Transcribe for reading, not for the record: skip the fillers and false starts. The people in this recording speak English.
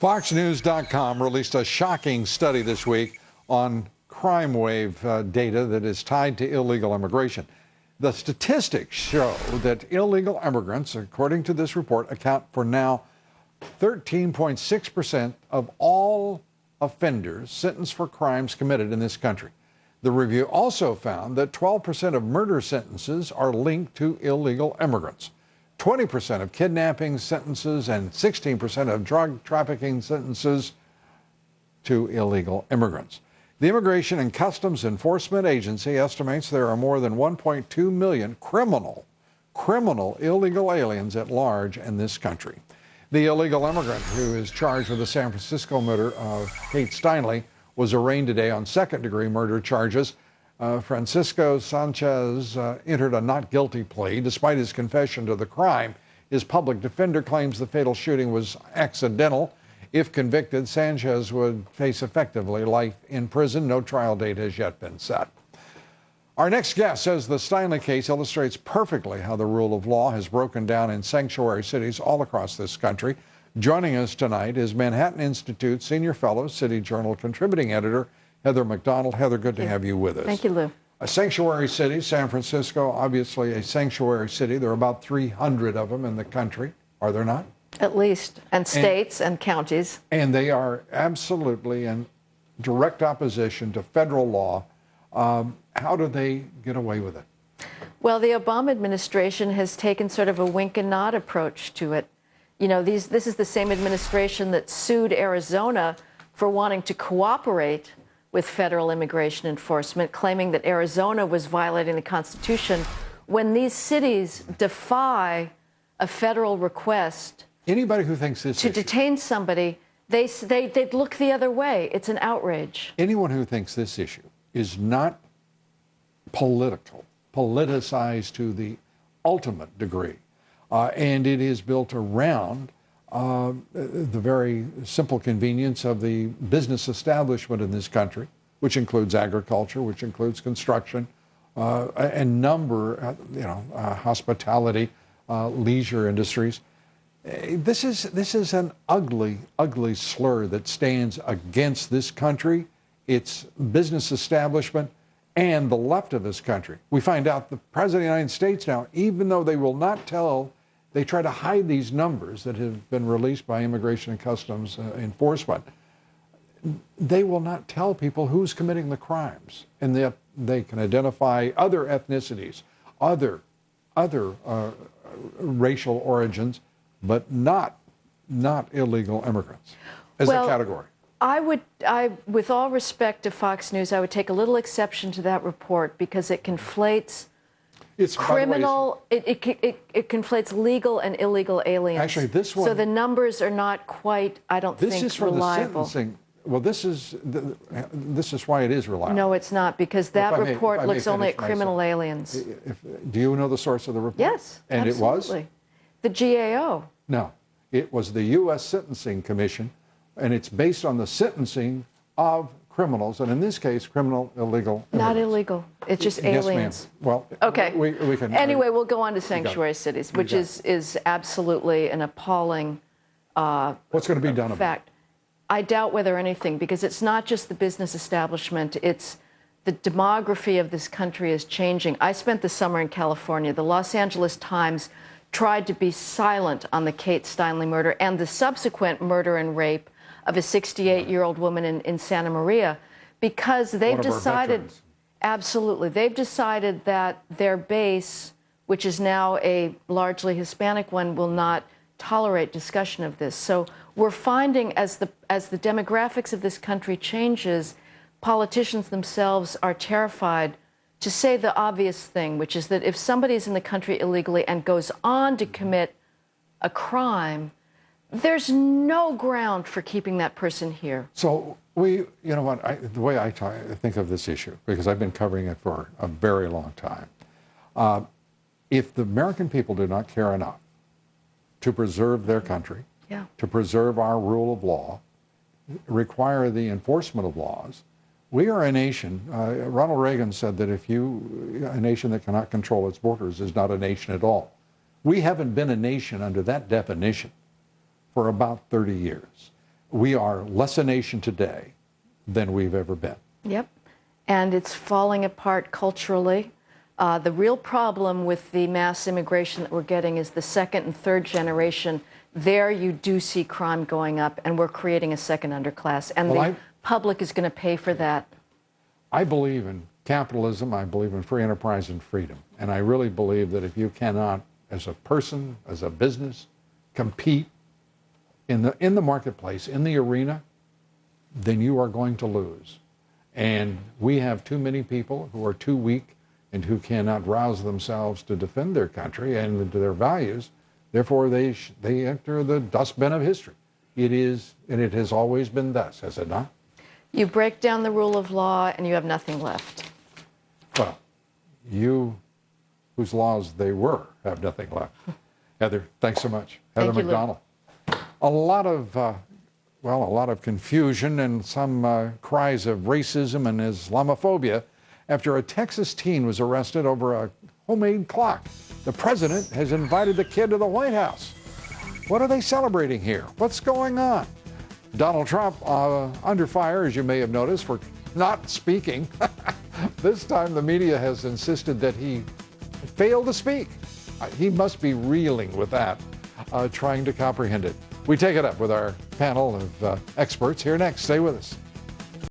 FoxNews.com released a shocking study this week on crime wave data that is tied to illegal immigration. The statistics show that illegal immigrants, according to this report, account for now 13.6% of all offenders sentenced for crimes committed in this country. The review also found that 12% of murder sentences are linked to illegal immigrants. 20% of kidnapping sentences and 16% of drug trafficking sentences to illegal immigrants. The Immigration and Customs Enforcement Agency estimates there are more than 1.2 million criminal illegal aliens at large in this country. The illegal immigrant who is charged with the San Francisco murder of Kate Steinle was arraigned today on second-degree murder charges. Francisco Sanchez entered a not guilty plea. Despite his confession to the crime, his public defender claims the fatal shooting was accidental. If convicted, Sanchez would face effectively life in prison. No trial date has yet been set. Our next guest says the Steinle case illustrates perfectly how the rule of law has broken down in sanctuary cities all across this country. Joining us tonight is Manhattan Institute Senior Fellow, City Journal contributing editor, Heather McDonald. Heather, good to have you with us. Thank you, Lou. A sanctuary city, San Francisco, obviously a sanctuary city. There are about 300 of them in the country, are there not? At least, and states and counties. And they are absolutely in direct opposition to federal law. How do they get away with it? Well, the Obama administration has taken sort of a wink and nod approach to it. You know, this is the same administration that sued Arizona for wanting to cooperate with federal immigration enforcement, claiming that Arizona was violating the Constitution when these cities defy a federal request. Anybody who thinks this to detain somebody, they'd look the other way. It's an outrage. Anyone who thinks this issue is not politicized to the ultimate degree, and it is built around the very simple convenience of the business establishment in this country, which includes agriculture, which includes construction, and hospitality, leisure industries. This is an ugly, ugly slur that stands against this country, its business establishment, and the left of this country. We find out the President of the United States now, even though they will not tell, they try to hide these numbers that have been released by Immigration and Customs Enforcement. They will not tell people who's committing the crimes, and they can identify other ethnicities, other racial origins, but not illegal immigrants as a category. With all respect to Fox News, I would take a little exception to that report because it conflates criminal. It conflates legal and illegal aliens. Actually, this one. So the numbers are not quite, I don't think, reliable. This is for the sentencing. Well, this is why it is reliable. No, it's not, because that report looks only at criminal aliens. Do you know the source of the report? Yes, and absolutely. It was? The GAO. No, it was the U.S. Sentencing Commission, and it's based on the sentencing of criminals, and in this case, illegal immigrants. Not illegal. It's just aliens. Yes, ma'am. Well, okay. We can. Anyway, we'll go on to sanctuary cities, which is absolutely an appalling what's going to be done about it? I doubt whether anything, because it's not just the business establishment, it's the demography of this country is changing. I spent the summer in California. The Los Angeles Times tried to be silent on the Kate Steinle murder and the subsequent murder and rape of a 68-year-old woman in Santa Maria, because they've decided, absolutely, they've decided that their base, which is now a largely Hispanic one, will not tolerate discussion of this. So we're finding as the demographics of this country changes, politicians themselves are terrified to say the obvious thing, which is that if somebody's in the country illegally and goes on to commit a crime, there's no ground for keeping that person here. So the way I think of this issue, because I've been covering it for a very long time, if the American people do not care enough to preserve their country, to preserve our rule of law, require the enforcement of laws, we are a nation. Ronald Reagan said that a nation that cannot control its borders is not a nation at all. We haven't been a nation under that definition for about 30 years. We are less a nation today than we've ever been. Yep. And it's falling apart culturally. The real problem with the mass immigration that we're getting is the second and third generation. There you do see crime going up, and we're creating a second underclass. And the public is going to pay for that. I believe in capitalism. I believe in free enterprise and freedom. And I really believe that if you cannot, as a person, as a business, compete in the marketplace, in the arena, then you are going to lose. And we have too many people who are too weak and who cannot rouse themselves to defend their country and their values. Therefore, they enter the dustbin of history. It is, and it has always been thus, has it not? You break down the rule of law and you have nothing left. Well, you, whose laws they were, have nothing left. Heather, thanks so much. Heather McDonald. A lot of confusion and some cries of racism and Islamophobia after a Texas teen was arrested over a homemade clock. The president has invited the kid to the White House. What are they celebrating here? What's going on? Donald Trump under fire, as you may have noticed, for not speaking. This time the media has insisted that he failed to speak. He must be reeling with that, trying to comprehend it. We take it up with our panel of experts here next. Stay with us.